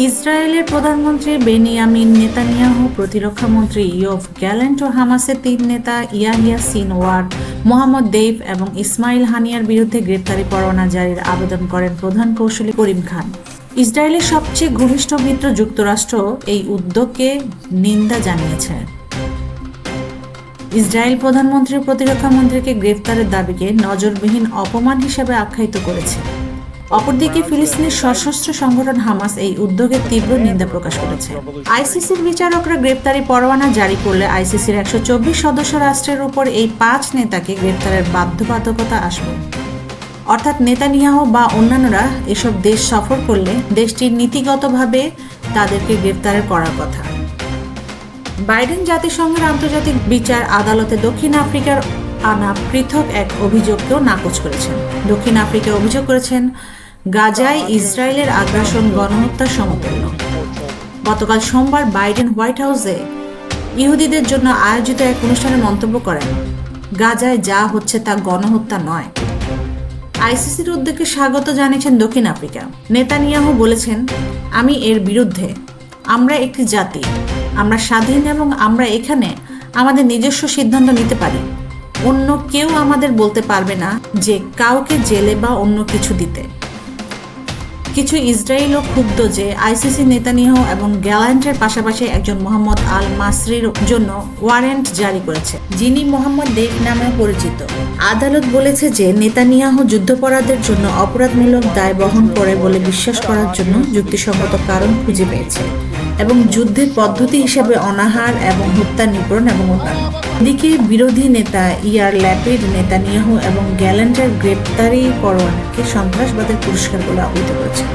ইসরায়েলের প্রধানমন্ত্রী Benjamin Netanyahu, প্রতিরক্ষামন্ত্রী ইয়োভ গ্যালেন্ট ও হামাসের 3 নেতা ইয়াহিয়া সিনওয়ার, মোহাম্মদ দেইফ এবং ইসমাইল হানিয়ার বিরুদ্ধে গ্রেপ্তারি পরোয়ানা জারির আবেদন করেন প্রধান কৌঁসুলি করিম খান। ইসরায়েলের সবচেয়ে ঘনিষ্ঠ মিত্র যুক্তরাষ্ট্র এই উদ্যোগকে নিন্দা জানিয়েছে। ইসরায়েল প্রধানমন্ত্রী ও প্রতিরক্ষামন্ত্রীকে গ্রেফতারের দাবিকে নজরবিহীন অপমান হিসেবে আখ্যায়িত করেছে। অপরদিকে ফিলিস্তিনের সশস্ত্র সংগঠন হামাস এই উদ্যোগের তীব্র নিন্দা প্রকাশ করেছে। আইসিসির বিচারকরা গ্রেপ্তারি পরোয়ানা জারি করলে আইসিসির 124 সদস্য রাষ্ট্রের উপর এই 5 নেতাকে গ্রেপ্তারের বাধ্যবাধকতা আসবে। অর্থাৎ নেতানিয়াহু বা অন্যান্যরা এসব দেশ সফর করলে দেশটির নীতিগতভাবে তাদেরকে গ্রেপ্তারের করার কথা। বাইডেন জাতিসংঘের আন্তর্জাতিক বিচার আদালতে দক্ষিণ আফ্রিকার আনা পৃথক এক অভিযোগকেও নাকচ করেছেন। দক্ষিণ আফ্রিকা অভিযোগ করেছেন গাজায় ইসরায়েলের আগ্রাসন গণহত্যার সমতুল্য। গতকাল সোমবার বাইডেন হোয়াইট হাউসে ইহুদিদের জন্য আয়োজিত এক অনুষ্ঠানে মন্তব্য করেন, গাজায় যা হচ্ছে তা গণহত্যা নয়। আইসিসির উদ্যোগকে স্বাগত জানিয়েছেন দক্ষিণ আফ্রিকা। নেতানিয়াহু বলেছেন, আমি এর বিরুদ্ধে। আমরা একটি জাতি, আমরা স্বাধীন এবং আমরা এখানে আমাদের নিজস্ব সিদ্ধান্ত নিতে পারি। অন্য কেউ আমাদের বলতে পারবে না যে কাউকে জেলে বা অন্য কিছু দিতে। কিছু ইসরায়েলও ক্ষুব্ধ যে আইসিসি নেতানিয়াহু এবং গ্যালেন্টের পাশাপাশি একজন মোহাম্মদ আল মাসরির জন্য ওয়ারেন্ট জারি করেছে, যিনি মোহাম্মদ দেইফ নামেও পরিচিত। আদালত বলেছে যে নেতানিয়াহু যুদ্ধাপরাধের জন্য অপরাধমূলক দায় বহন করে বলে বিশ্বাস করার জন্য যুক্তিসঙ্গত কারণ খুঁজে পেয়েছে এবং যুদ্ধের পদ্ধতি হিসেবে অনাহার এবং হত্যা নিপীড়ন এবং অন্যান্য। এদিকে বিরোধী নেতা ইয়ার ল্যাপিড নেতানিয়াহু এবং গ্যালেন্টের গ্রেপ্তারি পরোয়ানাকে সন্ত্রাসবাদের পুরস্কার বলে অভিহিত করেছেন।